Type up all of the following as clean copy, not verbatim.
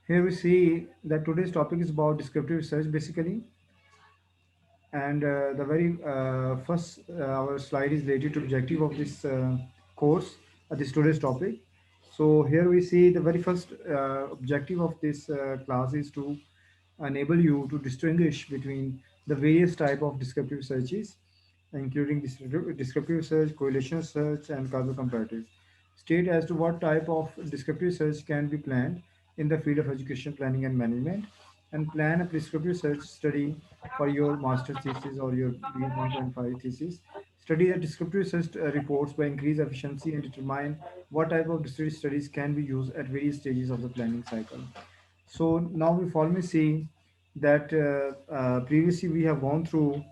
Here we see that today's topic is about descriptive research basically, and the very first our slide is related to objective of this course, this today's topic. So here we see the very first objective of this class is to enable you to distinguish between the various type of descriptive searches, including descriptive search, correlation search, and causal comparative. State as to what type of descriptive search can be planned in the field of education planning and management, and plan a prescriptive search study for your master's thesis or your BM 1.5 thesis. Study the descriptive search reports by increase efficiency and determine what type of descriptive studies can be used at various stages of the planning cycle. So now we formally see that previously we have gone through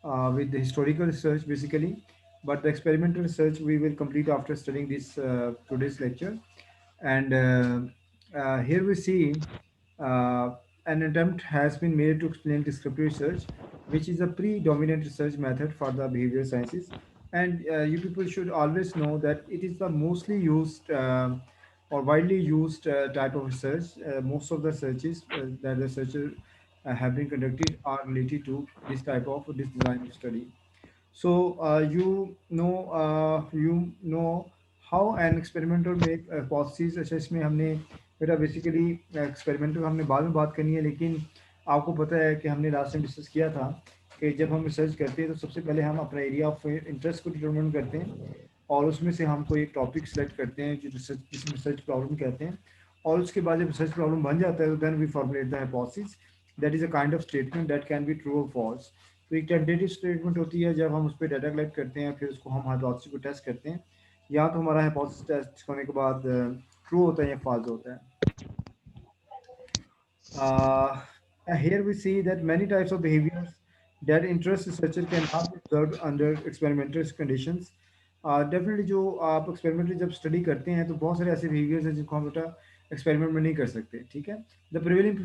with the historical research basically, but the experimental research we will complete after studying this today's lecture. And here we see uh, an attempt has been made to explain descriptive research, which is a predominant research method for the behavioral sciences. And you people should always know that it is the mostly used or widely used type of research. Most of the researches that the researchers have been conducted are related to this type of this design of study. So you know how an experimenter make hypothesis. अच्छा इसमें हमने बेटा basically experimental हमने बाद में बात करनी है, लेकिन आपको पता है कि हमने लास्ट टाइम डिस्कस किया था कि जब हम रिसर्च करते हैं तो सबसे पहले हम अपना एरिया ऑफ इंटरेस्ट को डिटरमिन करते हैं, और उसमें से हम कोई एक टॉपिक सेलेक्ट करते हैं जो रिसर्च जिसे रिसर्च प्रॉब्लम कहते हैं, और उसके बाद जब रिसर्च प्रॉब्लम बन जाता है तो then we formulate the hypothesis that is a kind of statement that can be true और फॉल्स। तो एक टेंटेटिव स्टेटमेंट होती है जब हम उस पर डाटा कलेक्ट करते हैं, फिर उसको हम हाइपोथेसिस को टेस्ट करते हैं, या तो हमारा हाइपोथेसिस टेस्ट होने के बाद ट्रू होता है या फॉल्स होता है। Uh, Here we see that many types of behaviors that interest researcher cannot be observed under experimental conditions. Definitely जो आप एक्सपेरिमेंटली जब स्टडी करते हैं तो बहुत सारे ऐसे बिहेवियर्स हैं जिनको हम बेटा एक्सपेरिमेंट में नहीं कर सकते, ठीक है। The prevailing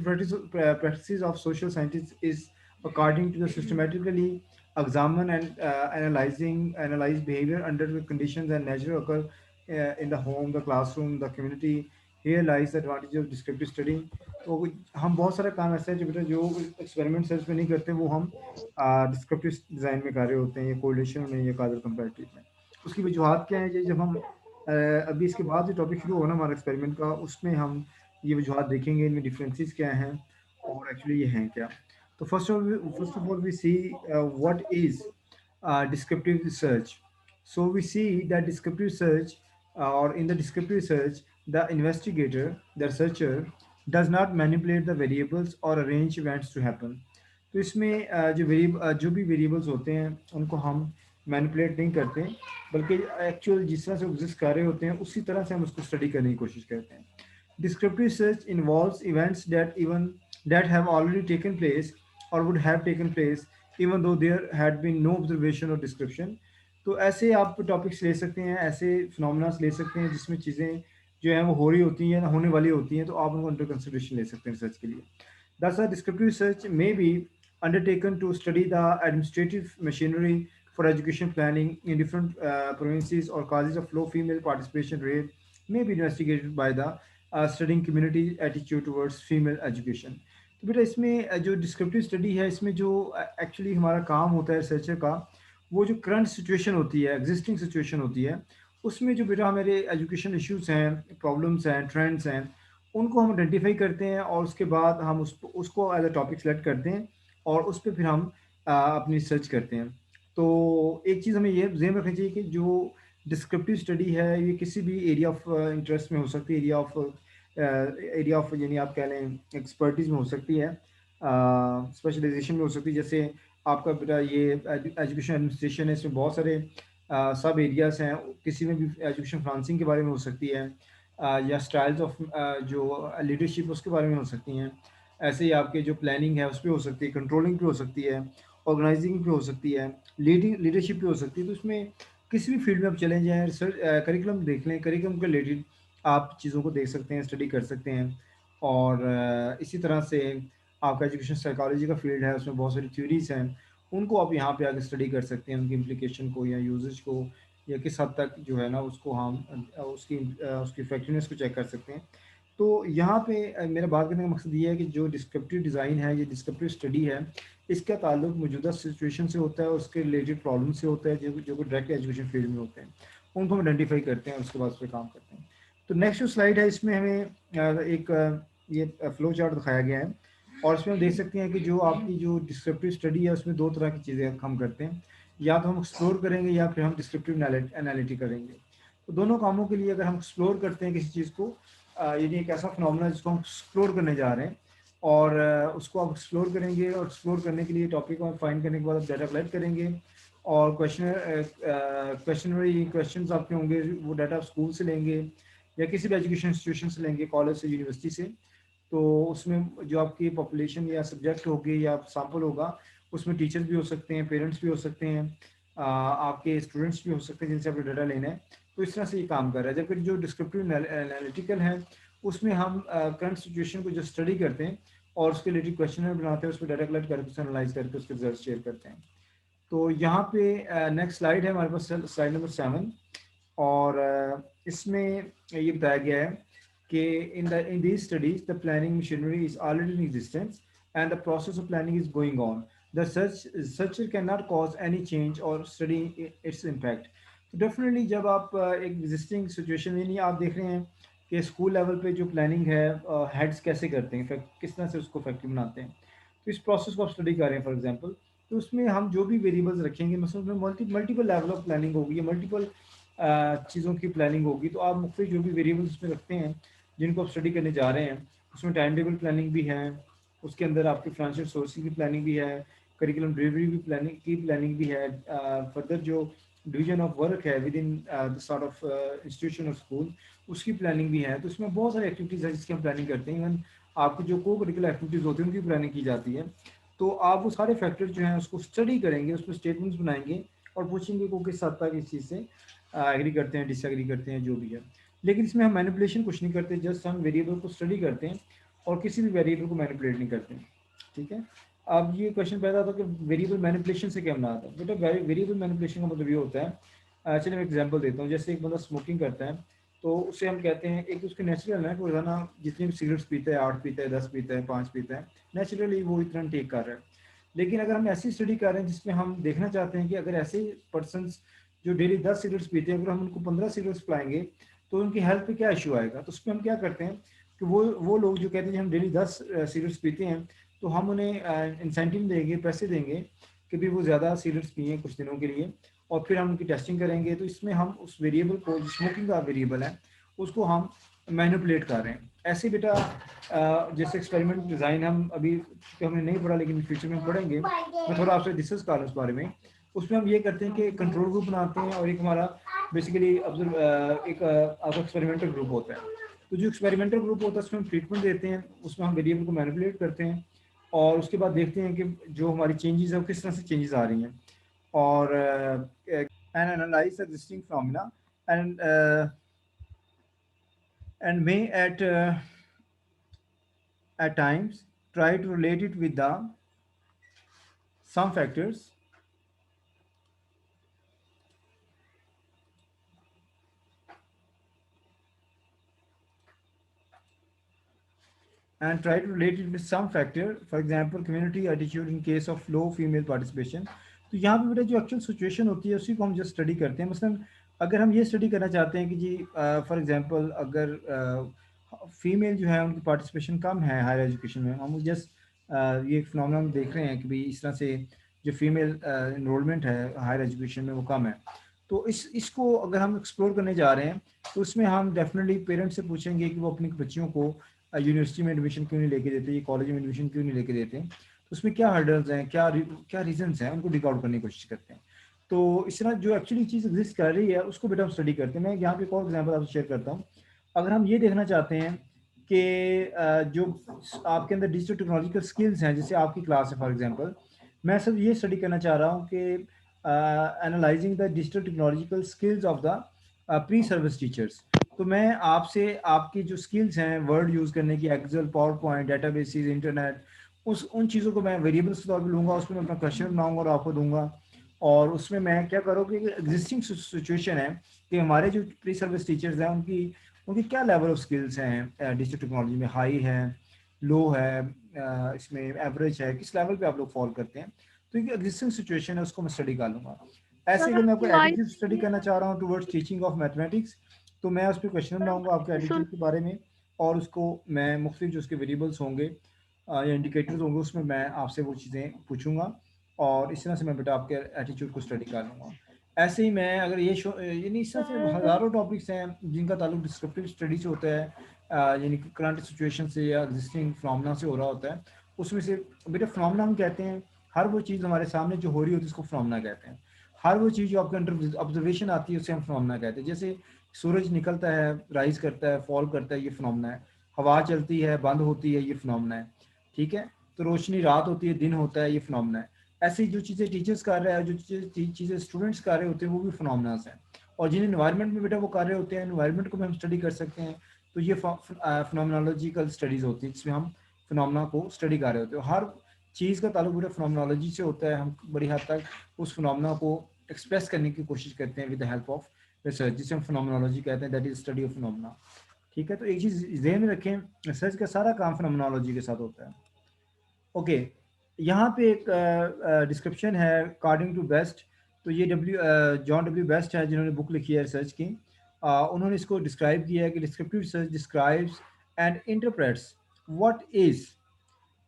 practices of social scientists is according to the systematically examine and analyze behavior under the conditions and natural occur in the home, the classroom, the community. Here lies the advantage of descriptive study. तो हम बहुत सारा काम ऐसा है जो बेटा जो एक्सपेरिमेंट सर्च में नहीं करते वो हम डिस्क्रिप्टिव डिज़ाइन में कर रहे होते हैं, या कोरिलेशन में या काजल कंपैरेटिव में। उसकी वजूहत क्या है, जब हम अभी इसके बाद जो टॉपिक शुरू होना हमारा एक्सपेरिमेंट का, उसमें हम ये वजूहत देखेंगे, इनमें डिफरेंसेस क्या हैं और एक्चुअली ये हैं क्या। तो first of all we see what is descriptive research. So we see that descriptive research, or in the descriptive research, the investigator, the researcher, does not manipulate the variables or arrange events to happen. तो इसमें जो भी variables होते हैं उनको हम manipulate नहीं करते, बल्कि एक्चुअल जिस तरह से एग्जिस्ट कर रहे होते हैं उसी तरह से हम उसको स्टडी करने की कोशिश करते हैं। Descriptive research involves events that have already taken place or would have taken place even though there had been no observation or description. तो ऐसे आप टॉपिक्स ले सकते हैं, ऐसे फिनोमेना ले सकते हैं जिसमें चीज़ें जो हैं वो हो रही होती हैं या होने वाली होती हैं, तो आप उनको अंडर कंसिडरेशन ले सकते हैं रिसर्च के लिए। Thus, a descriptive research may be undertaken to study the administrative machinery for education planning in different provinces, or causes of low female participation rate may be investigated by the studying community attitude towards female education. तो बेटा इसमें जो descriptive study है, इसमें जो actually हमारा काम होता है रिसर्चर का, वो जो करंट सिचुएशन होती है, एग्जिस्टिंग सिचुएशन होती है, उसमें जो बेटा हमारे एजुकेशन इश्यूज हैं, प्रॉब्लम्स हैं, ट्रेंड्स हैं, उनको हम आइडेंटिफाई करते हैं, और उसके बाद हम उसको एज अ टॉपिक सेलेक्ट करते हैं, और उस पर फिर हम अपनी रिसर्च करते हैं। तो एक चीज़ हमें ये ध्यान रखनी चाहिए कि जो डिस्क्रिप्टिव स्टडी है ये किसी भी एरिया ऑफ इंटरेस्ट में हो सकती है, एरिया ऑफ यानी आप कह लें एक्सपर्टीज में हो सकती है, स्पेशलाइजेशन में हो सकती है। जैसे आपका बेटा ये एजुकेशन एडमिनिस्ट्रेशन है, इसमें बहुत सारे सब एरियाज हैं, किसी में भी एजुकेशन फ्रांसिंग के बारे में हो सकती है, या स्टाइल्स ऑफ जो लीडरशिप उसके बारे में हो सकती हैं। ऐसे ही आपके जो प्लानिंग है उस पर हो सकती है, कंट्रोलिंग पे हो सकती है, ऑर्गेनाइजिंग पे हो सकती है, लीडरशिप पे हो सकती है। तो इसमें किसी भी फील्ड में आप चले जाएँ, रिसर्च करिकुलम देख लें, करिकुलम के रिलेटेड आप चीज़ों को देख सकते हैं, स्टडी कर सकते हैं। और इसी तरह से आपका एजुकेशन साइकोलॉजी का फील्ड है, उसमें बहुत सारी थ्योरीज हैं, उनको आप यहाँ पे आके स्टडी कर सकते हैं, उनकी इम्प्लीकेशन को या यूजेज को, या किस हद तक जो है ना उसको हम उसकी इफेक्टिवनेस को चेक कर सकते हैं। तो यहाँ पे मेरा बात करने का मकसद ये है कि जो डिस्क्रिप्टिव डिज़ाइन है, ये डिस्क्रिप्टिव स्टडी है, इसका ताल्लुक मौजूदा सिचुएशन से होता है और उसके रिलेटेड प्रॉब्लम से होता है जो जो कि डायरेक्ट एजुकेशन फील्ड में होते हैं। उनको हम आइडेंटिफाई करते हैं और उसके बाद उस पर काम करते हैं। तो नेक्स्ट जो स्लाइड है इसमें हमें एक ये फ्लो चार्ट दिखाया गया है और इसमें हम देख सकते हैं कि जो आपकी जो डिस्क्रिप्टिव स्टडी है उसमें दो तरह की चीज़ें हम करते हैं, या तो हम एक्सप्लोर करेंगे या फिर हम डिस्क्रिप्टिव एनालिटी करेंगे। तो दोनों कामों के लिए अगर हम एक्सप्लोर करते हैं किसी चीज़ को, यानी एक ऐसा फिनोमेना है जिसको हम एक्सप्लोर करने जा रहे हैं और उसको आप एक्सप्लोर करेंगे और एक्सप्लोर करने के लिए टॉपिक को फाइंड करने के बाद आप डाटा कलेक्ट करेंगे और क्वेश्चनरी क्वेश्चन आपके होंगे, वो डाटा आप स्कूल से लेंगे या किसी भी एजुकेशन इंस्टीट्यूशन से लेंगे, कॉलेज से, यूनिवर्सिटी से। तो उसमें जो आपकी पॉपुलेशन या सब्जेक्ट होगी या सैम्पल होगा, उसमें टीचर्स भी हो सकते हैं, पेरेंट्स भी हो सकते हैं, आपके स्टूडेंट्स भी हो सकते हैं जिनसे आपको डाटा लेना है। तो इस तरह से ये काम कर रहा है। जबकि जो डिस्क्रिप्टिव एनालिटिकल है उसमें हम करंट सिचुएशन को जो स्टडी करते हैं और उसके रिलेटेड क्वेश्चन बनाते हैं, उस पर डाटा कलेक्ट करके उसे एनालाइज करके उसके रिजल्ट शेयर करते हैं। तो यहाँ पे नेक्स्ट स्लाइड है हमारे पास, स्लाइड नंबर 7। और इसमें ये बताया गया है कि in these studies the planning machinery is already in existence and the process of planning is going on. The searcher cannot cause any change or study its impact. तो डेफिनेटली जब आप एक एग्जिस्टिंग सिचुएशन में, नहीं आप देख रहे हैं कि स्कूल लेवल पे जो प्लानिंग है हेड्स कैसे करते हैं, किस तरह से उसको इफेक्टिव बनाते हैं। तो इस प्रोसेस को आप स्टडी कर रहे हैं फॉर एग्जांपल, तो उसमें हम जो भी वेरिएबल्स रखेंगे, मतलब उसमें मल्टीपल लेवल ऑफ प्लानिंग होगी या मल्टीपल चीज़ों की प्लानिंग होगी। तो आप मुख्तलिफ जो भी वेरिएबल्स उसमें रखते हैं जिनको आप स्टडी करने जा रहे हैं, उसमें टाइम टेबल प्लानिंग भी है, उसके अंदर आपकी फाइनेंशियल सोर्सिंग की प्लानिंग भी है, करिकुलम डिलीवरी भी प्लानिंग भी है, फर्दर जो डिवीजन ऑफ वर्क है with in the sort of institution और स्कूल, उसकी प्लानिंग भी है। तो इसमें बहुत सारी एक्टिविटीज़ है जिसकी हम प्लानिंग करते हैं। इवन आपकी जो को करिकुलर एक्टिविटीज़ होती हैं उनकी प्लानिंग की जाती है। तो आप वो सारे फैक्टर जो हैं उसको स्टडी करेंगे, उस पर स्टेटमेंट्स बनाएंगे और पूछेंगे को किस हद तक इस चीज़ से एग्री करते हैं, डिसएग्री करते हैं, जो भी है। लेकिन इसमें हम मैनिपुलेशन कुछ नहीं करते, जस्ट हम वेरिएबल को स्टडी करते हैं और किसी भी वेरिएबल को मैनिपुलेट नहीं करते। ठीक है। अब ये क्वेश्चन पैदा होता है कि वेरिएबल मैनिपुलेशन से क्या बना आता है। बेटा वेरिएबल मैनिपुलेशन का मतलब ये होता है, चलिए मैं एग्जांपल देता हूँ। जैसे एक बंदा स्मोकिंग करता है तो उसे हम कहते हैं, एक उसके नेचुरल है कि रोजाना जितनी भी सिगरेट्स पीता है, 8 पीता है, 10 पीता है, 5 पीता है, नेचुरली वो इतना टेक कर रहा है। लेकिन अगर हम ऐसी स्टडी कर रहे हैं जिसमें हम देखना चाहते हैं कि अगर ऐसे पर्सन जो डेली 10 सिगरेट्स पीते हैं, अगर हम उनको 15 सिगरेट्स पिलाएंगे तो उनकी हेल्थ पे क्या इशू आएगा। तो उसमें हम क्या करते हैं कि वो लोग जो कहते हैं हम डेली 10 सिगरेट्स पीते हैं, तो हम उन्हें इंसेंटिव देंगे, पैसे देंगे कि भी वो ज़्यादा सिगरेट्स पिए कुछ दिनों के लिए, और फिर हम उनकी टेस्टिंग करेंगे। तो इसमें हम उस वेरिएबल को, जो स्मोकिंग का वेरिएबल है, उसको हम मैनिपुलेट कर रहे हैं। ऐसे बेटा जैसे एक्सपेरिमेंट डिज़ाइन हम अभी हमने नहीं पढ़ा लेकिन फ्यूचर में पढ़ेंगे, मैं थोड़ा आपसे डिस्कस कर रहा हूँ उस बारे में। उसमें हम ये करते हैं कि कंट्रोल ग्रुप बनाते हैं और एक हमारा बेसिकली एक आपका एक्सपेरिमेंटल ग्रुप होता है। तो जो एक्सपेरिमेंटल ग्रुप होता है उसमें हम ट्रीटमेंट देते हैं, उसमें हम वेरिएबल को मैनिपुलेट करते हैं और उसके बाद देखते हैं कि जो हमारी चेंजेस है वो किस तरह से चेंजेस आ रही हैं, और and analyse existing phenomena and may at times try to relate it with the some factors and try to relate it with some factor, for example community attitude in case of low female participation. तो यहाँ पे बेटा जो actual situation होती है उसी को हम जस्ट स्टडी करते हैं। मसलन अगर हम ये स्टडी करना चाहते हैं कि जी फॉर एग्जांपल अगर फीमेल जो है उनकी पार्टिसिपेशन कम है हायर एजुकेशन में, हम जस्ट ये फिनोमेना देख रहे हैं कि भाई इस तरह से जो फीमेल इनरोलमेंट है हायर एजुकेशन में वो कम है। तो इसको अगर हम एक्सप्लोर करने जा रहे हैं तो उसमें हम डेफिनेटली पेरेंट्स से पूछेंगे कि वो अपनी बच्चियों को यूनिवर्सिटी में एडमिशन क्यों नहीं लेके देते, ये कॉलेज में एडमिशन क्यों नहीं लेके देते, तो उसमें क्या हर्डल्स हैं, क्या रीजंस हैं, उनको डिक आउट करने की कोशिश करते हैं। तो इस तरह जो एक्चुअली चीज़ एग्जिस्ट कर रही है उसको बेटा हम स्टडी करते हैं। मैं यहाँ पे एक और एग्जाम्पल आपसे शेयर करता हूँ। अगर हम ये देखना चाहते हैं कि जो आपके अंदर डिजिटल टेक्नोलॉजिकल स्किल्स हैं, जैसे आपकी क्लास है फॉर एग्जांपल, मैं सिर्फ ये स्टडी करना चाह रहा हूँ कि analysing the digital technological skills of the pre service teachers. तो मैं आपसे आपकी जो स्किल्स हैं वर्ड यूज़ करने की, Excel, PowerPoint, databases, internet, उन चीज़ों को मैं वेरिएबल्स के तौर पर लूँगा, उसमें मैं अपना क्वेश्चन बनाऊँगा और आपको दूंगा। और उसमें मैं क्या करूँ कि एग्जिस्टिंग सिचुएशन है कि हमारे जो प्री सर्विस टीचर्स हैं उनकी क्या लेवल ऑफ स्किल्स हैं डिजिटल टेक्नोलॉजी में, हाई है, लो है, इसमें एवरेज है, किस लेवल पे आप लोग फॉलो करते हैं। तो ये एग्जिस्टिंग सिचुएशन है, उसको मैं स्टडी कर लूँगा। ऐसे अगर सर मैं आपको आपकी एटीट्यूड वॉइस स्टडी करना चाह रहा हूँ टुवर्ड्स टीचिंग ऑफ मैथमेटिक्स, तो मैं उस पर क्वेश्चन बनाऊंगा आपके सुन। एटीट्यूड के बारे में, और उसको मैं मुख्तलिफ जो उसके वेरिएबल्स होंगे या इंडिकेटर्स होंगे, उसमें मैं आपसे वो चीज़ें पूछूंगा, और इस तरह से मैं बेटा आपके एटीट्यूड को स्टडी कर लूँगा। ऐसे ही मैं अगर यानी इस तरह से हज़ारों टॉपिक्स हैं जिनका ताल्लुक डिस्क्रिप्टिव स्टडी से होता है, यानी कि करंट सिचुएशन से या एग्जिस्टिंग फिनोमेना से हो रहा होता है। उसमें से बेटा फिनोमेना हम कहते हैं हर वो चीज़ हमारे सामने जो हो रही होती है उसको फिनोमेना कहते हैं। हर वो चीज़ जो आपके अंडर ऑब्जर्वेशन आती है उसे हम फिनोमेना कहते हैं। जैसे सूरज निकलता है, राइज करता है, फॉल करता है, ये फिनोमेना है। हवा चलती है, बंद होती है, ये फिनोमेना है। ठीक है, तो रोशनी रात होती है, दिन होता है, ये फिनोमेना है। ऐसी जो चीज़ें टीचर्स कर रहे हैं, जो चीज़ें स्टूडेंट्स कर रहे होते हैं, वो भी फिनोमेनास हैं। और जिन इन्वायरमेंट में बेटा वो कर रहे होते हैं, इन्वायरमेंट को भी हम स्टडी कर सकते हैं। तो ये फिनोमिनोलॉजिकल स्टडीज़ होती है जिसमें हम फिनोमेना को स्टडी कर रहे होते हैं। हर चीज़ का ताल्लुक बेटा फिनोमिनोलॉजी से होता है। हम बड़ी हद तक उस फिनोमेना को एक्सप्रेस करने की कोशिश करते हैं with the help of research, जिसे हम फिनोमिनोलॉजी कहते हैं, that is study of phenomena. ठीक है, तो एक चीज़ ध्यान में रखें, रिसर्च का सारा काम फिनोमिनोलॉजी के साथ होता है। ओके, यहाँ पे एक डिस्क्रिप्शन है अकॉर्डिंग टू बेस्ट। तो ये जॉन डब्ल्यू बेस्ट है जिन्होंने बुक लिखी है रिसर्च की। उन्होंने इसको डिस्क्राइब किया है कि descriptive research describes and interprets what is.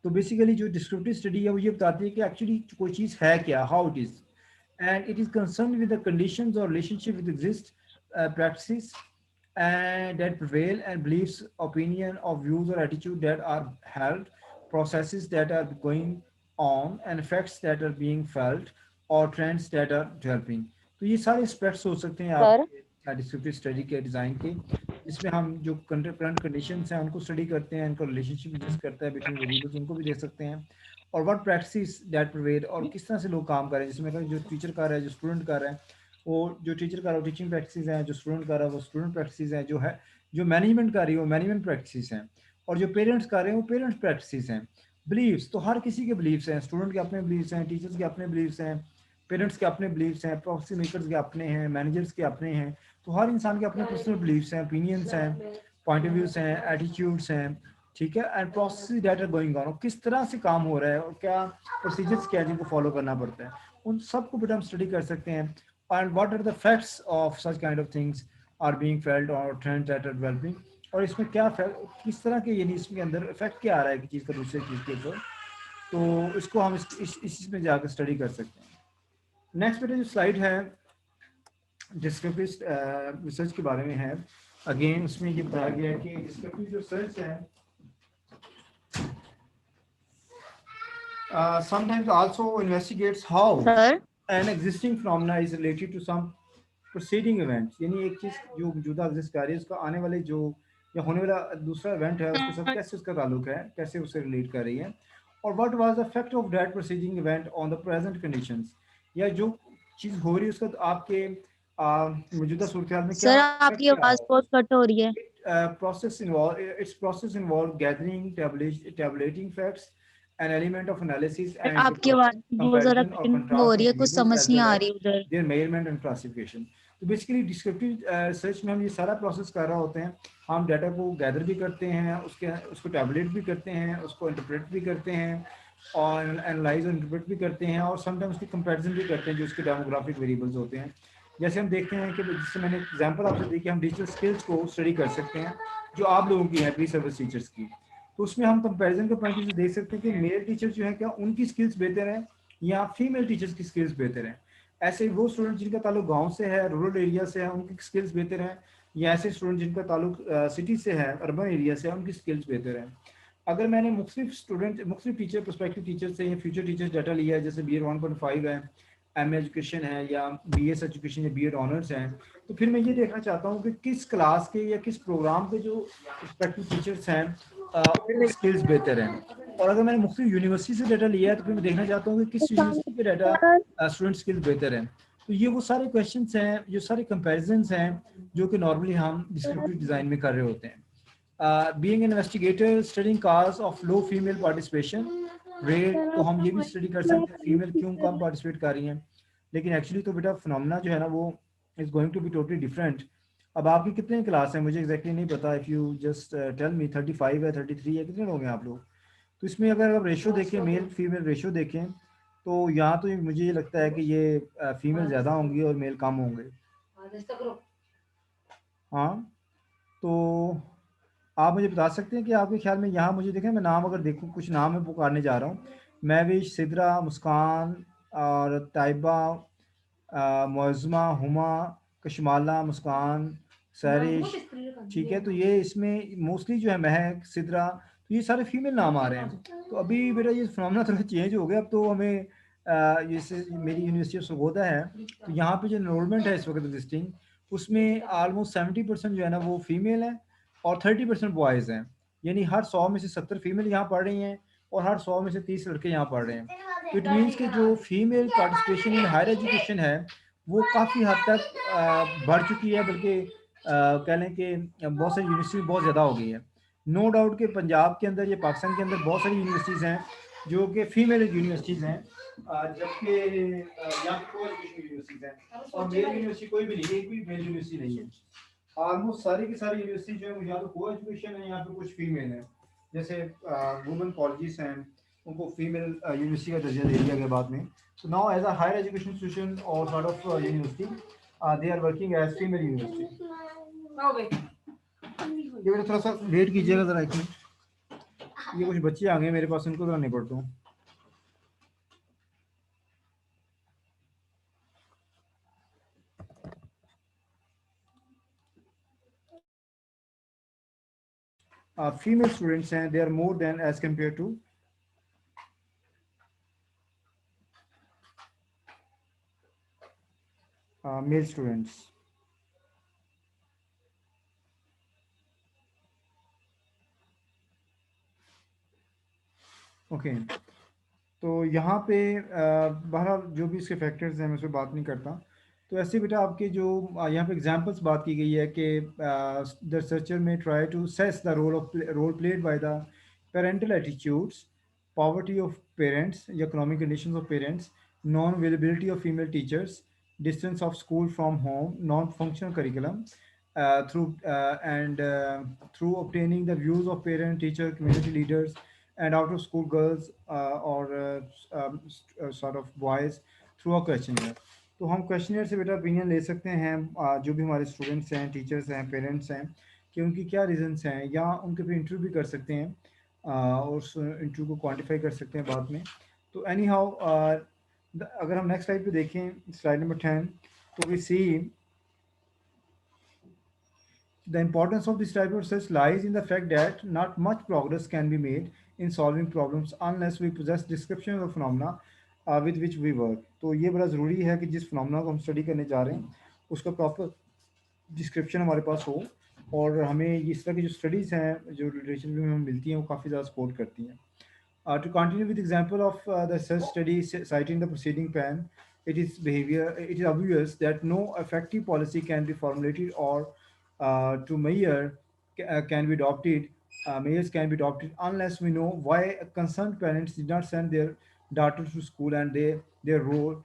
तो बेसिकली जो डिस्क्रिप्टिव स्टडी है वो ये बताती है कि एक्चुअली कोई चीज़ है क्या, how it is, and it is concerned with the conditions or relationship with exist practices and that prevail, and beliefs, opinion or views or attitude that are held, processes that are going on, and effects that are being felt, or trends that are developing. तो ये सारे aspects हो सकते हैं sir आपके descriptive study के design के, जिसमें हम जो करंट कंडीशंस हैं उनको स्टडी करते हैं, इनका रिलेशनशिप एग्जिस्ट करता है बिटवीन वेरिएबल्स, उनको भी देख सकते हैं, और व्हाट प्रैक्टिस दैट प्रिवेल, और किस तरह से लोग काम कर रहे हैं, जिसमें जो टीचर कर रहा है, जो स्टूडेंट कर रहा है, वो जो टीचर कर रहा है वो टीचिंग प्रैक्टिस हैं, जो स्टूडेंट कर रहा है वो स्टूडेंट प्रैक्टिस हैं, जो है जो मैनेजमेंट कर रही है वो मैनेजमेंट प्रैक्टिस हैं, और जो पेरेंट्स कर रहे हैं वो पेरेंट्स प्रैक्टिस हैं। बिलीव्स तो हर किसी के बिलीव्स हैं, स्टूडेंट के अपने बिलीव्स हैं, टीचर्स के अपने बिलीव्स हैं, पेरेंट्स के अपने बिलीव्स हैं, पॉलिसी मेकर्स के अपने हैं, मैनेजर्स के अपने हैं। तो हर इंसान के अपने पर्सनल बिलीव्स हैं, ओपिनियंस हैं, पॉइंट ऑफ व्यूज हैं, एटीट्यूड्स हैं। ठीक है, and process that are going on, किस तरह से काम हो रहा है और क्या प्रोसीजर्स क्या है जिनको फॉलो करना पड़ता है, उन सबको बेटा हम स्टडी कर सकते हैं। And what are the facts of such kind of things are being felt और ट्रेंड्स दैट आर डेवलपिंग, और इसमें क्या किस तरह के यानी इसके अंदर इफेक्ट क्या आ रहा है कि चीज़ का दूसरे चीज़ के ऊपर। तो इसको हम इस चीज़ में जाकर स्टडी कर सकते हैं। नेक्स्ट बेटा जो स्लाइड है डिस्क्रिप्टिव रिसर्च के बारे में है। अगेन उसमें ये बताया गया है कि डिस्क्रिप्टिव जो रिसर्च है sometimes also investigates how sir an existing phenomena is related to some preceding events, यानी एक चीज जो मौजूदा एग्जिस्ट कर रही है उसका आने वाले जो या होने वाला दूसरा इवेंट है उसके साथ कैसे उसका ताल्लुक है, कैसे उसे रिलेट कर रही है, और what was the effect of that preceding event on the present conditions, या जो चीज हो रही है उसका आपके मौजूदा सूरत हाल में क्या सर इफेक्ट आपकी क्या आ आवाज रहा है। बहुत कट हो रही है। Process involve gathering, tabulating facts, an element of analysis sir and आपकी आवाज बहुत ज्यादा comparison or कटिंग हो contrast रही of है, कुछ variables समझ as नहीं well आ as रही उधर। their measurement and classification. तो बेसिकली डिस्क्रिप्टिव रिसर्च में हम ये सारा प्रोसेस कर रहे होते हैं। हम डाटा को गैदर भी करते हैं, उसको टैबुलेट भी करते हैं, उसको इंटरप्रेट भी करते हैं, और एनालाइज और इंटरप्रेट भी करते हैं, और समटाइम्स उसकी कंपैरिजन भी करते हैं जो उसके डेमोग्राफिक वेरिएबल्स होते हैं। जैसे हम देखते हैं कि जिससे मैंने एग्जांपल आपसे दी कि हम डिजिटल स्किल्स को स्टडी कर सकते हैं जो आप लोगों की है, प्री सर्विस टीचर्स की। तो उसमें हम कंपैरिजन के पॉइंट से देख सकते हैं कि मेल टीचर जो है क्या उनकी स्किल्स बेहतर हैं या फीमेल टीचर्स की स्किल्स बेहतर हैं। ऐसे वो स्टूडेंट जिनका ताल्लुक गांव से है, रूरल एरिया से है, उनकी स्किल्स बेहतर हैं, या ऐसे स्टूडेंट जिनका ताल्लुक सिटी से है, अर्बन एरिया से है, उनकी स्किल्स बेहतर हैं। अगर मैंने मुख्तलिफ टीचर प्रोस्पेक्टिव टीचर से या फ्यूचर टीचर्स डाटा लिया है, जैसे BEd 1.5 है, एम एजुकेशन है, या BS एजुकेशन या BEd ऑनर्स हैं, तो फिर मैं ये देखना चाहता हूँ कि किस क्लास के या किस प्रोग्राम के जो रिस्पेक्टिव टीचर्स हैं उनकी स्किल्स बेहतर हैं। और अगर मैंने मुख्तलिफ यूनिवर्सिटी से डाटा लिया है तो फिर मैं देखना चाहता हूँ कि किस यूनिवर्सिटी के डाटा स्टूडेंट स्किल्स बेहतर हैं। तो ये वो सारे क्वेश्चंस हैं, जो सारे कंपैरिजंस हैं जो कि नॉर्मली हम डिस्क्रिप्टिव डिज़ाइन में कर रहे होते हैं। Being an investigator studying cause of low female participation rate, तो हम ये भी स्टडी कर सकते हैं फीमेल क्यों कम पार्टिसिपेट कर रही हैं। लेकिन एक्चुअली तो बेटा फिनोमेना जो है ना वो is going to be totally different. अब आपकी कितने क्लास हैं मुझे एग्जैक्टली नहीं पता, if you just tell me 35 है 33 है, कितने लोग हैं आप लोग? तो इसमें अगर आप रेशो देखें, मेल फीमेल रेशो देखें, तो यहाँ तो मुझे ये लगता है कि ये फीमेल ज़्यादा होंगी और मेल कम होंगे। हाँ, तो आप मुझे बता सकते हैं कि आपके ख्याल में यहाँ, मुझे देखें मैं नाम अगर देखूँ, कुछ नाम मैं पुकारने जा रहा हूँ, महविश, सिदरा, मुस्कान और ताइबा, मुअज़्ज़मा, हुमा, कशमाला, मुस्कान, सैरिश, ठीक है। तो ये इसमें मोस्टली जो है महक, सिदरा, तो ये सारे फीमेल नाम आ रहे हैं। तो अभी बेटा ये फिनोमेना थोड़ा चेंज हो गया, अब तो हमें जैसे मेरी यूनिवर्सिटी ऑफ सरगोदा है, तो यहाँ पे जो एनरोलमेंट है इस वक्त विजिटिंग, उसमें ऑलमोस्ट 70% जो है ना वो फीमेल है और 30% बॉयज़ हैं। यानी हर 100 में से 70 फीमेल यहाँ पढ़ रही हैं और हर 100 में से 30 लड़के यहाँ पढ़ रहे हैं। तो इट मीन्स कि जो female participation in higher education है वो काफ़ी हद तक बढ़ चुकी है, बल्कि कह लें कि बहुत सारी यूनिवर्सिटी बहुत ज़्यादा हो गई है। नो डाउट कि पंजाब के अंदर या पाकिस्तान के अंदर बहुत सारी यूनिवर्सिटीज़ हैं जो कि फीमेल यूनिवर्सिटीज़ हैं, जबकि यहाँ पे को एजुकेशन यूनिवर्सिटीज़ हैं और मेल यूनिवर्सिटी कोई भी नहीं है, एक भी मेल यूनिवर्सिटी नहीं है। ऑलमोस्ट सारी की सारी यूनिवर्सिटी जो है यहाँ पे को एजुकेशन है, यहाँ पे कुछ फीमेल है। जैसे वुमेन कॉलेजेस हैं, उनको फीमेल यूनिवर्सिटी का दर्जा दे दिया गया बाद में। So now as a higher education institution or sort of university, they are working as female university. ये बेटा थोड़ा सा वेट कीजिएगा जरा एक मिनट, ये कुछ बच्चे आ गए मेरे पास, उनको जरा निपटता हूँ। फीमेल स्टूडेंट्स हैं, they are more than as compare to male students. Okay, तो यहाँ पे बहरहाल जो भी इसके फैक्टर्स हैं मैं उस पर बात नहीं करता। तो ऐसे बेटा आपके जो यहाँ पे एग्जांपल्स बात की गई है कि द रिसर्चर में try to assess the role played by the parental attitudes, poverty of parents, economic conditions of parents, non availability of female teachers, distance of school from home, non-functional curriculum, through obtaining the views of parent, teacher, community leaders, and out of school girls sort of boys through a questionnaire. तो हम questionnaire से बेटा opinion ले सकते हैं, जो भी हमारे स्टूडेंट्स हैं, टीचर्स हैं, पेरेंट्स हैं, कि उनकी क्या रीजंस हैं, या उनके पे इंटरव्यू भी कर सकते हैं और उस इंटरव्यू को क्वांटिफाई कर सकते हैं बाद में। तो एनी हाउ अगर हम नेक्स्ट स्लाइड पे देखें, स्लाइड नंबर 10, तो we see the importance of this type of research lies in the fact that not much progress can be made in solving problems unless we possess description of phenomena with which we work. तो ये बड़ा ज़रूरी है कि जिस phenomena को हम study करने जा रहे हैं उसका प्रॉपर डिस्क्रिप्शन हमारे पास हो, और हमें इस तरह की जो स्टडीज़ हैं जो लिटरेचर में हमें मिलती हैं वो काफ़ी ज़्यादा सपोर्ट करती हैं। To continue with example of the research study citing the preceding pan, it is obvious that no effective policy can be formulated or to can be adopted, measures can be adopted unless we know why concerned parents did not send their daughter to school, and their role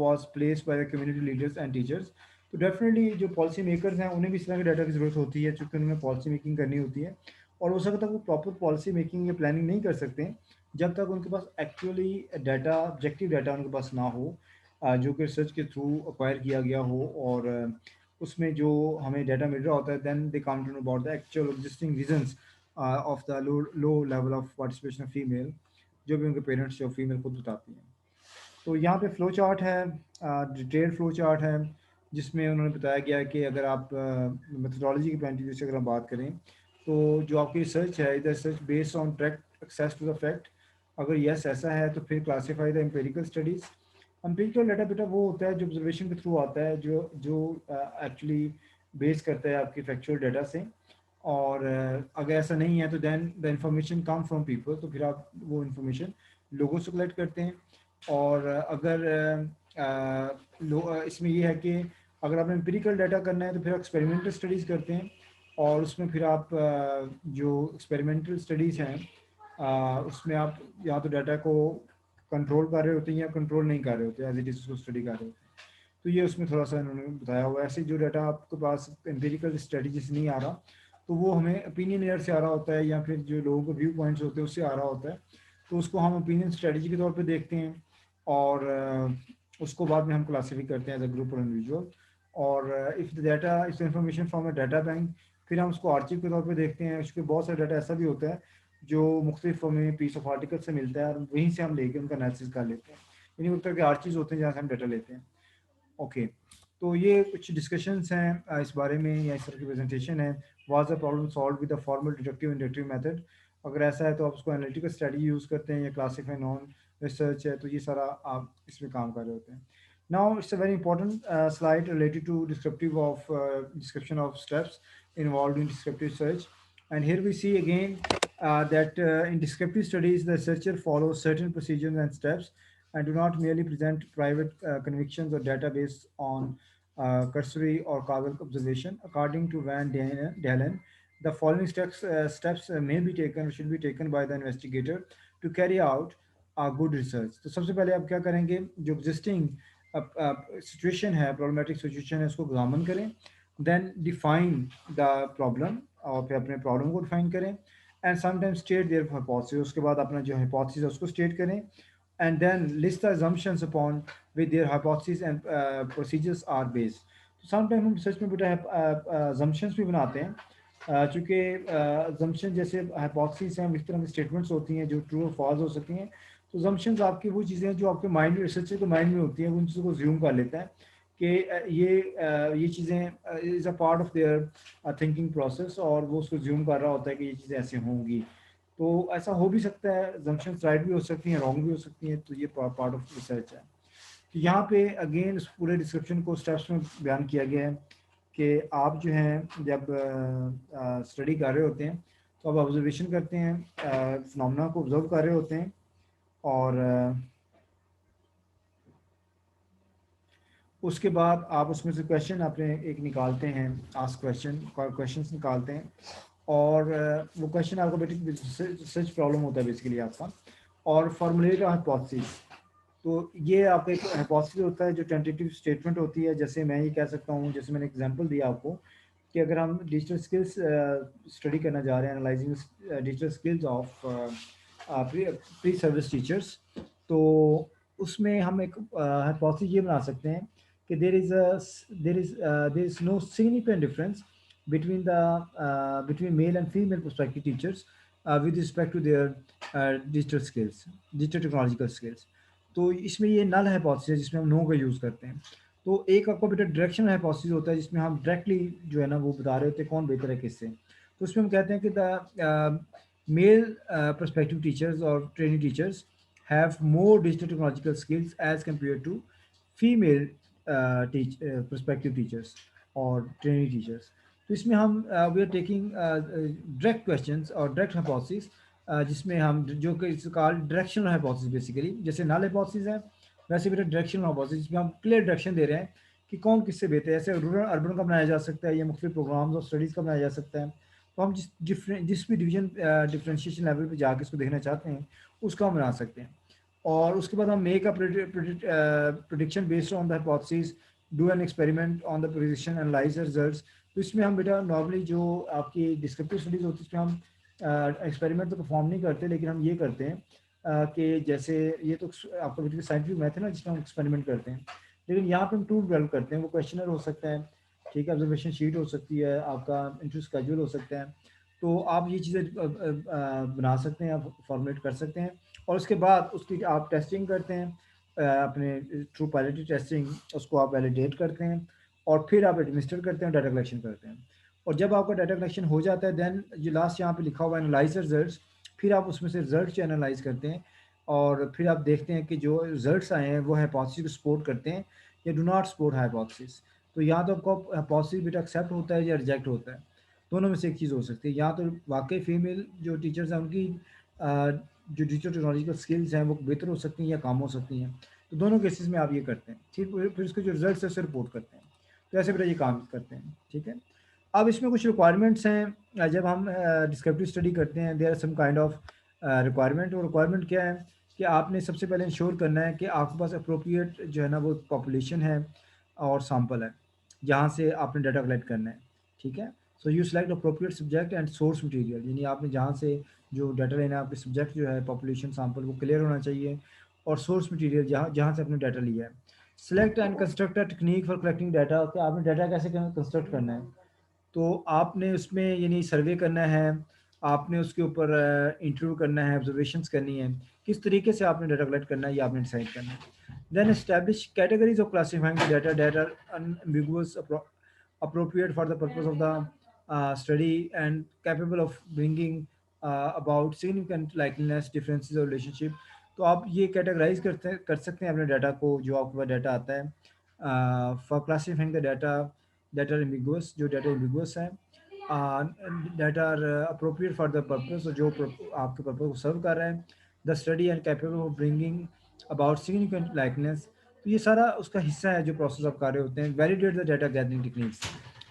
was placed by the community leaders and teachers. तो definitely जो policy makers हैं उन्हें भी इस तरह के data की ज़रूरत होती है, चूँकि उन्हें पॉलिसी मेकिंग करनी होती है, और हो सकता है वो प्रॉपर पॉलिसी मेकिंग या प्लानिंग नहीं कर सकते जब तक उनके पास एक्चुअली डाटा, ऑब्जेक्टिव डाटा उनके पास ना हो, जो कि रिसर्च के थ्रू अक्वायर किया गया हो, और उसमें जो हमें डाटा मिल रहा होता है, then they come to know about the actual existing reasons of the low level of participation of female, जो भी उनके पेरेंट्स जो फीमेल खुद बताती हैं। तो यहाँ पे फ्लो चार्ट है, डिटेल फ्लो चार्ट है, जिसमें उन्होंने बताया गया है कि अगर आप मेथडोलॉजी के पॉइंट ऑफ व्यू से अगर हम बात करें, तो जो आपकी रिसर्च है, इधर research based on direct access to the fact, अगर यस ऐसा है तो फिर classify the empirical studies. Empirical data बेटा वो होता है जो ऑब्जर्वेशन के थ्रू आता है, जो जो एक्चुअली बेस करता है आपकी फैक्चुअल डाटा से, और अगर ऐसा नहीं है तो then the information come from people, तो फिर आप वो इंफॉर्मेशन लोगों से कलेक्ट करते हैं। और अगर इसमें ये है कि अगर आपने एम्पिरिकल डाटा करना है तो फिर एक्सपेरिमेंटल स्टडीज़ करते हैं, और उसमें फिर आप जो एक्सपेरिमेंटल स्टडीज़ हैं उसमें आप या तो डाटा को कंट्रोल कर रहे होते हैं या कंट्रोल नहीं कर रहे होते, एज इट इज़ उसको स्टडी कर रहे होते हैं। तो ये उसमें थोड़ा सा इन्होंने बताया हुआ है। ऐसे जो डाटा आपके पास एम्पिरिकल स्ट्रेटजी से नहीं आ रहा, तो वो हमें ओपिनियन एयर से आ रहा होता है, या फिर जो लोगों के व्यू पॉइंट्स होते हैं उससे आ रहा होता है। तो उसको हम ओपिनियन स्ट्रेटजी के तौर पे देखते हैं, और उसको बाद में हम क्लासीफाई करते हैं एज अ ग्रुप और इंडिविजुअल। और इफ़ द डाटा इस information from a data bank, फिर हम उसको आर्चिव के तौर पे देखते हैं। उसके बहुत सारे डाटा ऐसा भी होता है जो मुख्तलिफ हमें पीस ऑफ आर्टिकल से मिलता है, और वहीं से हम लेके उनका एनालिसिस कर लेते हैं। यानी एक तरह के आर्चिव होते हैं जहाँ से हम डाटा लेते हैं। ओके, तो ये कुछ डिस्कशंस हैं इस बारे में, या इस तरह की प्रेजेंटेशन है। Was the problem solve with the formal deductive inductive method? अगर ऐसा है तो आप उसको एनालिटिकल स्टडी यूज़ करते हैं, या क्लासिफाई नॉन रिसर्च है, तो ये सारा आप इसमें काम कर रहे होते हैं। Now it's a very important slide related to description of steps involved in descriptive search. And here we see again that in descriptive studies, the researcher follows certain procedures and steps, and do not merely present private convictions or data based on cursory or causal observation. According to Van Dalen, the following steps may be taken, should be taken by the investigator to carry out good research. तो सबसे पहले आप क्या करेंगे, जो existing situation है, problematic situation है, उसको एग्जामिन करें। देन डिफाइन द प्रॉब्लम, और फिर अपने प्रॉब्लम को डिफाइन करें। And sometimes state their hypothesis, उसके बाद अपना जो हाइपोथेसिस है उसको स्टेट करें। and then list the assumptions upon which their hypotheses and procedures are based. तो sometimes हम रिसर्च में बेटा assumptions भी बनाते हैं, चूँकि assumption जैसे hypotheses हैं, इस तरह की statements होती हैं जो true और false हो सकती हैं। तो assumptions आपकी वो चीज़ें हैं जो आपके माइंड में, रिसर्चर के माइंड में होती हैं, वो उन चीज़ों को ज्यूम कर लेता है कि ये चीज़ें is a part of their thinking process, और वो उसको ज्यूम कर रहा होता है कि ये चीज़ें ऐसे होंगी। तो ऐसा हो भी सकता है, assumptions राइट भी हो सकती हैं, रॉन्ग भी हो सकती हैं, तो ये पार्ट ऑफ रिसर्च है। तो यहाँ पे अगेन इस पूरे डिस्क्रिप्शन को स्टेप्स में बयान किया गया है कि आप जो हैं जब स्टडी कर रहे होते हैं, तो आप ऑब्जर्वेशन करते हैं, फिनोमेना को ऑब्जर्व कर रहे होते हैं, और उसके बाद आप उसमें से क्वेश्चन अपने एक निकालते हैं, आस्क क्वेश्चंस निकालते हैं। और वो क्वेश्चन आपका बेसिक रिसर्च प्रॉब्लम होता है बेसिकली आपका, और फॉर्मुलेट हाइपोथेसिस। तो ये आपका एक हाइपोथेसिस होता है जो टेंटेटिव स्टेटमेंट होती है। जैसे मैं ये कह सकता हूँ, जैसे मैंने एग्जांपल दिया आपको, कि अगर हम डिजिटल स्किल्स स्टडी करना चाह रहे हैं, analysing digital skills of pre service teachers, तो उसमें हम एक हाइपोथेसिस ये बना सकते हैं कि there is no significant difference between male and female prospective teachers with respect to their digital skills, digital technological skills. तो इसमें ये नल हाइपोथेसिस है जिसमें हम नो का यूज़ करते हैं। तो एक आपका बेटा डायरेक्शनल हाइपोथेसिस होता है जिसमें हम डायरेक्टली जो है ना वो बता रहे होते हैं कौन बेहतर है किससे। तो उसमें हम कहते हैं कि द मेल prospective टीचर्स और training teachers have more digital technological skills as compare to female prospective teachers और ट्रेनिंग टीचर्स। तो इसमें हम we are taking direct questions और डायरेक्ट हाइपोथेसिस, जिसमें हम जो कि कॉल्ड डायरेक्शनल हाइपोथेसिस बेसिकली, जैसे नल हाइपोथेसिस है वैसे बेटा डायरेक्शनल हाइपोथेसिस, जिसमें हम क्लियर डायरेक्शन दे रहे हैं कि कौन किससे बेहतर है। जैसे रूरल अर्बन का बनाया जा सकता है, या मुख्तलिफ प्रोग्राम्स और स्टडीज़ का बनाया जा सकता है। तो हम जिस भी डिफरेंशिएशन लेवल पर जाकर इसको देखना चाहते हैं उसका हम बना सकते हैं। और उसके बाद हम make a prediction based on the hypothesis, do an experiment on the prediction, analyse results. तो इसमें हम बेटा नॉर्मली जो आपकी डिस्क्रिप्टिव स्टडीज़ होती है इसमें हम एक्सपेरिमेंट तो परफॉर्म नहीं करते, लेकिन हम ये करते हैं कि जैसे ये तो आपका बेटा साइंटिफिक मैथड है ना जिसमें हम एक्सपेरिमेंट करते हैं, लेकिन यहाँ पे हम टूल डेवलप करते हैं। वो क्वेश्चनर हो सकता है, ठीक है, ऑब्जर्वेशन शीट हो सकती है, आपका इंटरव्यू स्केड्यूल हो सकता है। तो आप ये चीज़ें बना सकते हैं, आप फॉर्मुलेट कर सकते हैं, और उसके बाद उसकी आप टेस्टिंग करते हैं, अपने थ्रू पायलट टेस्टिंग उसको आप वैलिडेट करते हैं, और फिर आप एडमिनिस्टर करते हैं, डाटा कलेक्शन करते हैं। और जब आपका डाटा कलेक्शन हो जाता है, देन जो लास्ट यहाँ पे लिखा हुआ है एनालाइज रिजल्ट्स, फिर आप उसमें से रिजल्ट एनालाइज करते हैं, और फिर आप देखते हैं कि जो रिजल्ट्स आए हैं वो हाइपोथेसिस को सपोर्ट करते हैं या डू नॉट सपोर्ट हाइपोथेसिस। तो या तो आपको हाइपोथेसिस बेटा एक्सेप्ट होता है या रिजेक्ट होता है, दोनों में से एक चीज़ हो सकती है। या तो वाकई फीमेल जो टीचर्स हैं उनकी जो डिजिटल टेक्नोलॉजिकल स्किल्स हैं वो बेहतर हो सकती हैं या कम हो सकती हैं। तो दोनों केसेस में आप ये करते हैं, ठीक, फिर उसके जो रिजल्ट्स है उसे रिपोर्ट करते हैं। तो ऐसे बेटा ये काम करते हैं, ठीक है। अब इसमें कुछ रिक्वायरमेंट्स हैं, जब हम डिस्क्रिप्टिव स्टडी करते हैं there are some kind of requirement. और रिक्वायरमेंट क्या है कि आपने सबसे पहले इंश्योर करना है कि आपके पास अप्रोप्रिएट जो है ना वो पॉपुलेशन है, और सैंपल है, जहाँ से आपने डाटा कलेक्ट करना है, ठीक है? So you select appropriate subject and source material, यानी आपने जहाँ से जो डाटा लेना है, आपके सब्जेक्ट जो है पॉपुलेशन सैंपल वो क्लियर होना चाहिए, और सोर्स मटेरियल जहाँ जहाँ से आपने डाटा लिया है। Select and construct a technique for collecting data, कि आपने डाटा कैसे कंस्ट्रक्ट करना है। तो आपने उसमें यानी सर्वे करना है, आपने उसके ऊपर इंटरव्यू करना है, ऑब्जर्वेशंस करनी है, किस तरीके से आपने डाटा कलेक्ट करना है ये आपने डिसाइड करना है। Then establish categories of classifying data that are unambiguous, appropriate for the purpose of the study and capable of bringing about significant likeness differences or relationship। तो आप ये कैटेगराइज कर सकते हैं अपने डाटा को, जो आपके पास डाटा आता है, for classifying the data that are ambiguous, जो डाटा एम्बिगुअस है, that are appropriate for the purpose, और जो आपके पर्पस को सर्व कर रहा है, the study and capable of bringing about significant likeness. तो ये सारा उसका हिस्सा है जो प्रोसेस आप कर रहे होते हैं। Validate the data gathering techniques,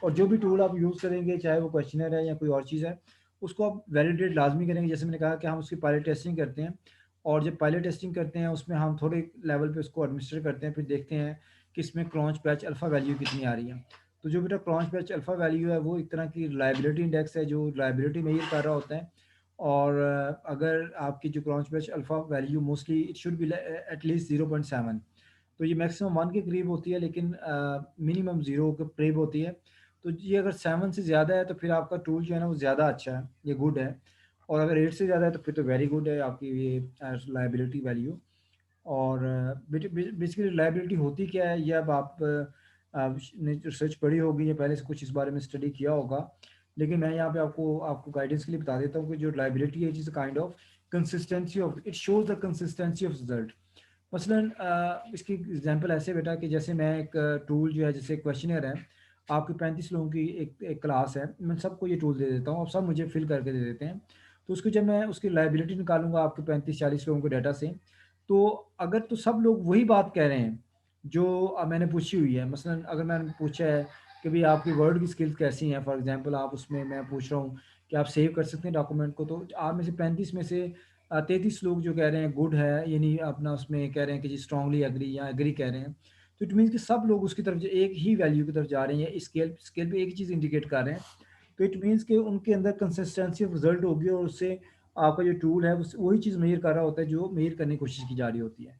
और जो भी टूल आप यूज़ करेंगे, चाहे वो क्वेश्चनर है या कोई और चीज़ है, उसको आप वैलिडेट लाजमी करेंगे। जैसे मैंने कहा कि हम उसकी पायलट टेस्टिंग करते हैं, और जब पायलट टेस्टिंग करते हैं उसमें हम थोड़े लेवल पे उसको एडमिनिस्टर करते हैं, फिर देखते हैं कि इसमें क्रॉन्च पैच अल्फ़ा वैल्यू कितनी आ रही है। तो जो बेटा क्रॉन्च पैच अल्फ़ा वैल्यू है, वो एक तरह की रिलायबिलिटी इंडेक्स है, जो रिलायबिलिटी मेजर कर रहा होता है। और अगर आपकी जो Kraunch patch alpha value mostly it should be at least 0.7, तो ये मैक्सिमम 1 के करीब होती है, लेकिन मिनिमम 0 के करीब होती है। तो ये अगर 7 से ज़्यादा है तो फिर आपका टूल जो है ना वो ज़्यादा अच्छा है, ये गुड है। और अगर 8 से ज़्यादा है तो फिर तो वेरी गुड है आपकी ये रिलायबिलिटी वैल्यू। और बेसिकली रिलायबिलिटी होती क्या है, ये अब आप ने रिसर्च पढ़ी होगी या पहले से कुछ इस बारे में स्टडी किया होगा, लेकिन मैं यहाँ पे आपको आपको गाइडेंस के लिए बता देता हूँ कि जो रिलायबिलिटी है, it is kind of consistency of, it shows the consistency of result. मसलन इसकी एग्जांपल ऐसे बेटा कि जैसे मैं एक टूल जो है, जैसे क्वेश्चनर है, आपके 35 लोगों की एक एक क्लास है, मैं सबको ये टूल दे देता हूँ, अब सब मुझे फिल करके दे देते हैं। तो उसको जब मैं उसकी लाइबिलिटी निकालूंगा आपके 35-40 लोगों के डाटा से, तो अगर तो सब लोग वही बात कह रहे हैं जो मैंने पूछी हुई है। मसलन अगर मैंने पूछा है कि भाई आपकी वर्ड की स्किल्स कैसी हैं, फॉर एग्जांपल आप उसमें मैं पूछ रहा हूँ कि आप सेव कर सकते हैं डॉक्यूमेंट को, तो आप में से 35 में से 33 लोग जो कह रहे हैं गुड है, यानी अपना उसमें कह रहे हैं कि जी स्ट्रांगली एग्री या एग्री कह रहे हैं। तो इट मीन्स कि सब लोग उसकी तरफ एक ही वैल्यू की तरफ जा रहे हैं, स्केल स्केल पे एक ही चीज़ इंडिकेट कर रहे हैं। तो इट मीन्स कि उनके अंदर कंसिस्टेंसी ऑफ रिजल्ट होगी, और उससे आपका जो टूल है वही चीज़ मेजर कर रहा होता है जो मेजर करने की कोशिश की जा रही होती है।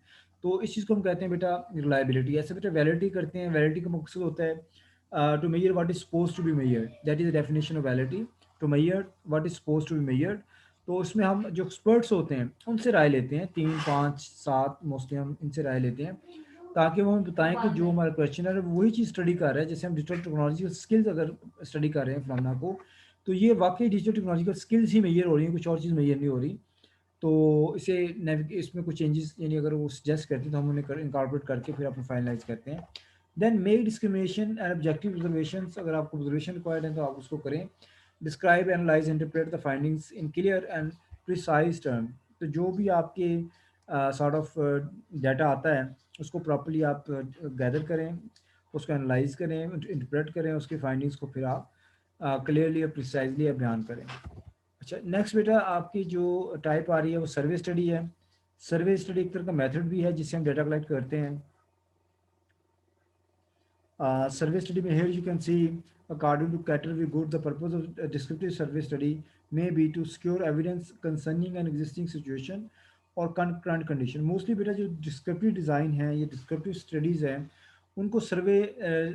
तो इस चीज़ को हम कहते हैं बेटा रिलायबिलिटी। ऐसे बेटा वैलिडिटी करते हैं, वैलिडिटी का मकसद होता है to measure what is suppose to be measured, that is the definition of validity, to measure what is suppose to be measured. तो उसमें हम जो एक्सपर्ट्स होते हैं उनसे राय लेते हैं, 3 5 7 मोस्टली हम इनसे राय लेते हैं, ताकि वो हमें बताएं कि जो हमारा क्वेश्चन है वही चीज़ स्टडी कर रहा है। जैसे हम डिजिटल टेक्नोलॉजी स्किल्स अगर स्टडी कर रहे हैं फिनोमेना को, तो ये वाकई डिजिटल टेक्नोलॉजिकल स्किल्स ही मेजर हो रही हैं, कुछ और चीज़ मेजर नहीं हो रही। तो इसे इसमें कुछ चेंजेस यानी अगर वो सजेस्ट करते हैं तो हम उन्हें इनकॉर्पोरेट करके फिर अपने फाइनलाइज करते हैं। Then make discrimination and objective observation, अगर आपको ऑब्जर्वेशन रिक्वायर्ड है तो आप उसको करें। Describe analyse interpret the findings in clear and precise term, तो जो भी आपके सॉर्ट ऑफ डाटा आता है उसको प्रॉपर्ली आप गैदर करें, उसको एनालाइज करें, इंटरप्रेट करें, उसकी फाइंडिंग्स को फिर आप क्लियरली और प्रिसाइजली बयान करें। अच्छा, नेक्स्ट बेटा आपकी जो टाइप आ रही है वो सर्वे स्टडी है। सर्वे स्टडी एक तरह का मेथड भी है जिससे हम डाटा कलेक्ट करते हैं। Survey study में here you can see according to category good, the purpose of a descriptive survey study may be to secure evidence concerning an existing situation और current condition। मोस्टली बेटा जो descriptive design है, ये descriptive studies हैं, उनको सर्वे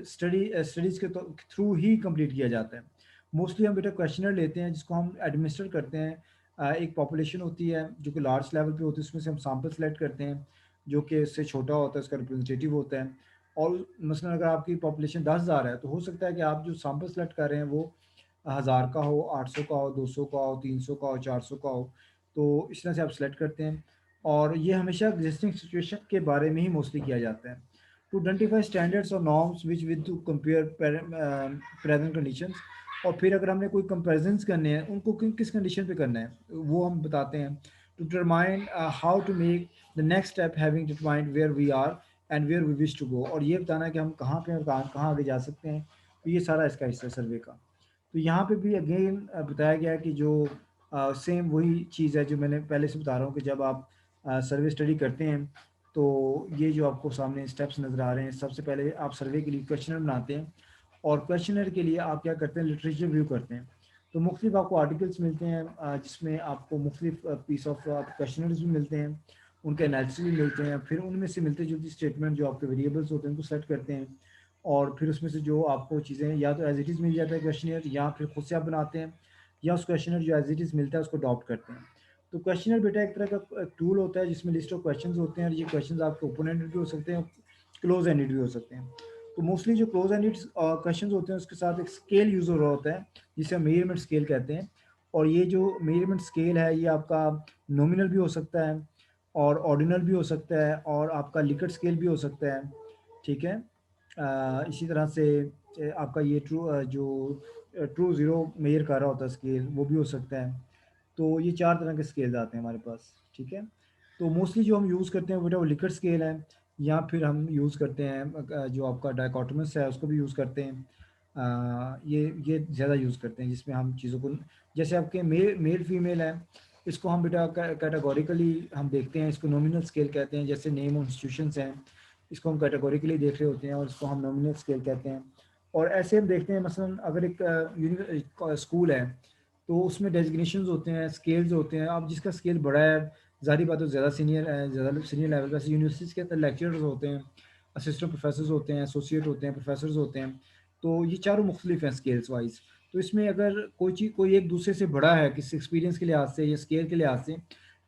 studies के through ही complete किया जाता है। मोस्टली हम बेटा क्वेश्चनर लेते हैं जिसको हम एडमिनिस्टर करते हैं। एक पॉपुलेशन होती है जो कि लार्ज लेवल पे होती है, उसमें से हम सैम्पल सेलेक्ट करते हैं जो कि इससे छोटा होता है, उसका रिप्रेजेंटेटिव होता है। और मसलन अगर आपकी पॉपुलेशन 10,000 है तो हो सकता है कि आप जो सैंपल सेलेक्ट कर रहे हैं वो 1000 का हो, 800 का हो, 200 का हो, 300 का हो, 400 का हो। तो इस तरह से आप सेलेक्ट करते हैं, और ये हमेशा एग्जिस्टिंग सिचुएशन के बारे में ही मोस्टली किया जाता है। टू आइडेंटिफाई स्टैंडर्ड्स और norms which with two compare present conditions, और फिर अगर हमने कोई कंपेरिजन्स करने हैं उनको किस कंडीशन पे करना है वो हम बताते हैं। To determine how to make the next step having determined where we are and where we wish to go, और ये बताना है कि हम कहाँ पे और कहाँ आगे जा सकते हैं। तो ये सारा इसका हिस्सा है सर्वे का। तो यहाँ पे भी अगेन बताया गया है कि जो सेम वही चीज़ है जो मैंने पहले से बता रहा हूँ कि जब आप सर्वे स्टडी करते हैं तो ये जो आपको सामने स्टेप्स नज़र आ रहे हैं, सबसे पहले आप सर्वे के लिए क्वेश्चनर बनाते हैं, और क्वेश्चनर के लिए आप क्या करते हैं, लिटरेचर रिव्यू करते हैं। तो मुख्तलिफ आपको आर्टिकल्स मिलते हैं, जिसमें आपको मुख्तलिफ पीस ऑफ क्वेश्चनर्स भी मिलते हैं, उनके एनालिसिस भी मिलते हैं, फिर उनमें से मिलते जुलते स्टेटमेंट जो आपके वेरिएबल्स होते हैं उनको सेट करते हैं, और फिर उसमें से जो आपको चीज़ें या तो एज इट इज़ मिल जाता है क्वेश्चनर, या फिर खुद से आप बनाते हैं, या उस क्वेश्चनर जो एज इट इज़ मिलता है उसको अडॉप्ट करते हैं। तो क्वेश्चनर बेटा एक तरह का टूल होता है जिसमें लिस्ट ऑफ क्वेश्चंस होते हैं, और ये क्वेश्चंस आपके ओपन एंडेड भी हो सकते हैं, क्लोज एंडेड भी हो सकते हैं। तो मोस्टली जो क्लोज एंडेड क्वेश्चंस होते हैं उसके साथ एक स्केल यूज हो रहा होता है, जिसे हम मेजरमेंट स्केल कहते हैं। और ये जो मेजरमेंट स्केल है ये आपका नॉमिनल भी हो सकता है, और ऑर्डिनल भी हो सकता है, और आपका लिकट स्केल भी हो सकता है। ठीक है। इसी तरह से आपका ये जो ट्रू ज़ीरो मेजर कर रहा होता है स्केल, वो भी हो सकता है। तो ये चार तरह के स्केल्स आते हैं हमारे पास। ठीक है। तो मोस्टली जो हम यूज़ करते हैं बेटा वो लिकट स्केल है, या फिर हम यूज़ करते हैं जो आपका डाइकोटोमस है उसको भी यूज़ करते हैं। ये ज़्यादा यूज़ करते हैं, जिसमें हम चीज़ों को, जैसे आपके मेल मेल फीमेल है, इसको हम बेटा कैटेगोरिकली हम देखते हैं, इसको नॉमिनल स्केल कहते हैं। जैसे नेम ऑफ इंस्टीट्यूशंस हैं, इसको हम कैटेगोरिकली देख रहे होते हैं, और इसको हम नॉमिनल स्केल कहते हैं। और ऐसे हम देखते हैं, मसलन अगर एक स्कूल है, तो उसमें डेजिग्नेशंस होते हैं, स्केल्स होते हैं। अब जिसका स्केल बड़ा है, ज़ाहिर बात है ज़्यादा सीनियर है, ज़्यादा सीनियर लेवल का। यूनिवर्सिटीज़ के अंदर लेक्चरर्स होते हैं, असिस्टेंट प्रोफेसर्स होते हैं, एसोसिएट होते हैं, प्रोफेसर्स होते हैं। तो ये चारों मुख्तलिफ हैं स्केल्स वाइज। तो इसमें अगर कोई चीज़ कोई एक दूसरे से बड़ा है किसी एक्सपीरियंस के लिहाज से या स्केल के लिहाज से,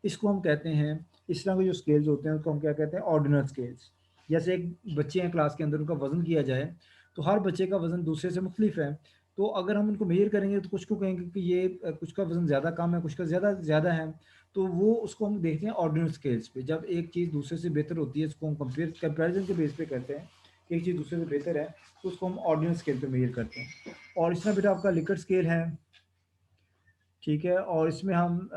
इसको हम कहते हैं, इस तरह के जो स्केल्स होते हैं उसको हम क्या कहते हैं, ऑर्डिनल स्केल्स। जैसे एक बच्चे हैं क्लास के अंदर, उनका वज़न किया जाए, तो हर बच्चे का वज़न दूसरे से मुख्तलिफ है। तो अगर हम उनको मेजर करेंगे तो कुछ को कहेंगे कि ये कुछ का वज़न ज़्यादा कम है, कुछ का ज़्यादा ज़्यादा है। तो वो उसको हम देखते हैं ऑर्डिनल स्केल्स पे। जब एक चीज़ दूसरे से बेहतर होती है, इसको हम कंपैरिजन के बेस पे करते हैं कि एक चीज़ दूसरे से बेहतर है, तो उसको हम ऑर्डिनल स्केल पे मेजर करते हैं। और इस तरह बेटा आपका लिकट स्केल है। ठीक है। और इसमें हम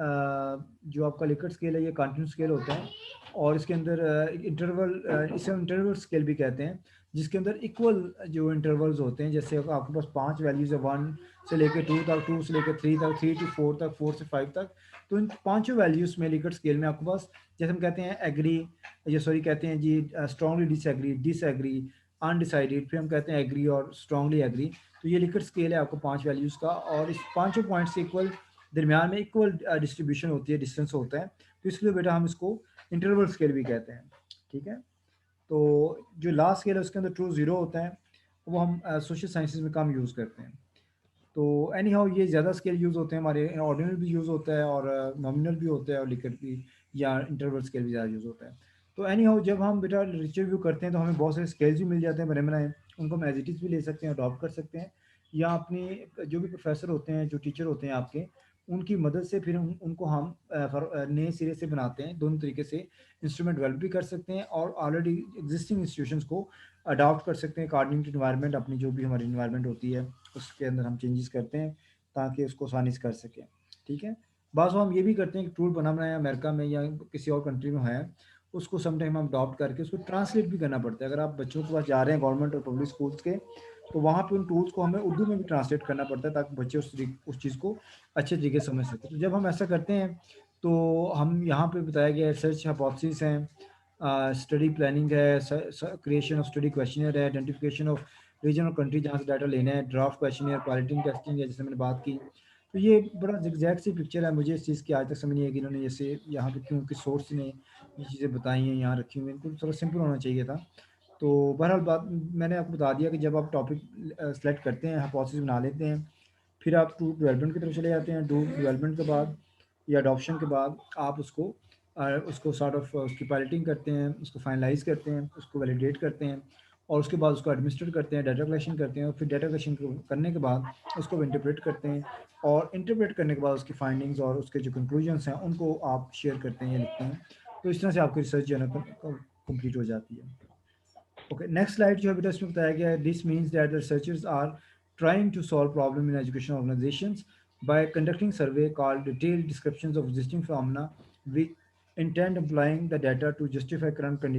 जो आपका लिकट स्केल है ये कंटिन्यूस स्केल होता है, और इसके अंदर इसे हम इंटरवल स्केल भी कहते हैं, जिसके अंदर इक्वल जो इंटरवल्स होते हैं। जैसे आपके पास पांच वैल्यूज है, वन से लेकर टू तक, टू से लेकर थ्री तक, थ्री टू फोर तक, फोर से फाइव तक। तो इन पांचों वैल्यूज में लिकट स्केल में आपके पास, जैसे हम कहते हैं एग्री, या सॉरी कहते हैं जी स्ट्रांगली डिसएग्री, डिसएग्री, अनडिसाइडेड, फिर हम कहते हैं एग्री और स्ट्रांगली एग्री। तो ये लिकट स्केल है आपको पांच वैल्यूज का, और इस पांचों पॉइंट से इक्वल दरमियान में इक्वल डिस्ट्रीब्यूशन होती है, डिस्टेंस होता है। तो इसलिए बेटा हम इसको इंटरवल स्केल भी कहते हैं। ठीक है। तो जो लास्ट स्केल है उसके अंदर ट्रू ज़ीरो होता है, वो हम सोशल साइंसेज में कम यूज़ करते हैं। तो एनी हाउ ये ज़्यादा स्केल यूज़ होते हैं हमारे, ऑर्डिनल भी यूज़ होता है, और नॉमिनल भी होता है, और लिकट भी या इंटरवल स्केल भी ज़्यादा यूज़ होता है। तो एनी हाउ जब हम बेटा लिटरेचर रिव्यू करते हैं तो हमें बहुत सारे स्केल्स भी मिल जाते हैं बने बनाए, उनको हम एज इट इज़ भी ले सकते हैं, अडॉप्ट कर सकते हैं, या अपनी जो भी प्रोफेसर होते हैं, जो टीचर होते हैं आपके, उनकी मदद से फिर उनको हम नए सिरे से बनाते हैं। दोनों तरीके से इंस्ट्रूमेंट डेवलप भी कर सकते हैं, और ऑलरेडी एग्जिस्टिंग इंस्टीट्यूशंस को अडॉप्ट कर सकते हैं अकॉर्डिंग टू इन्वायरमेंट। अपनी जो भी हमारी इन्वायरमेंट होती है उसके अंदर हम चेंजेस करते हैं, ताकि उसको आसानी से कर सकें। ठीक है। बाज़ हम ये भी करते हैं कि टूल बना बनाया अमेरिका में या किसी और कंट्री में है, उसको समटाइम हम अडॉप्ट करके उसको ट्रांसलेट भी करना पड़ता है। अगर आप बच्चों के पास जा रहे हैं गवर्नमेंट और पब्लिक स्कूल्स के, तो वहाँ पे उन टूल्स को हमें उर्दू में भी ट्रांसलेट करना पड़ता है, ताकि बच्चे उस चीज़ को अच्छे तरीके से समझ सकें। तो जब हम ऐसा करते हैं, तो हम यहाँ पे बताया गया रिसर्च हाइपोथेसिस हैं, स्टडी प्लानिंग है, क्रिएशन ऑफ स्टडी क्वेश्चनर है, आइडेंटिफिकेशन ऑफ रीजन और कंट्री जहाँ से डाटा लेना है, ड्राफ्ट क्वेश्चनर, क्वालिटी टेस्टिंग है जैसे मैंने बात की। तो ये बड़ा एग्जैक्ट सी पिक्चर है। मुझे इस चीज़ की आज तक समझ नहीं है कि इन्होंने जैसे यहाँ पे क्यों किस सोर्स ने ये चीज़ें बताई हैं, यहाँ रखी हुई हैं। इनको थोड़ा सिंपल होना चाहिए था। तो बहरहाल बात मैंने आपको बता दिया कि जब आप टॉपिक सेलेक्ट करते हैं, हाइपोथेसिस बना लेते हैं, फिर आप टू डेवलपमेंट की तरफ चले जाते हैं। टू डेवलपमेंट के बाद या अडॉप्शन के बाद आप उसको सॉर्ट ऑफ उसकी पायलटिंग करते हैं, उसको फाइनलाइज करते हैं, उसको वैलिडेट करते हैं, और उसके बाद उसको एडमिनिस्ट्रेट करते हैं, डाटा कलेक्शन करते हैं, और फिर डाटा कलेक्शन करने के बाद उसको इंटरप्रेट करते हैं, और इंटरप्रेट करने के बाद उसकी फाइंडिंग्स और उसके जो कंक्लूजन्स हैं उनको आप शेयर करते हैं या लिखते हैं। तो इस तरह से आपकी रिसर्च जो है ना कंप्लीट हो जाती है। ओके, नेक्स्ट स्लाइड जो है बेटा इसमें बताया गया है, this means that the researchers are trying to solve problem in education organizations by conducting survey called detailed descriptions of existing phenomena with intent applying the data to justify current conditions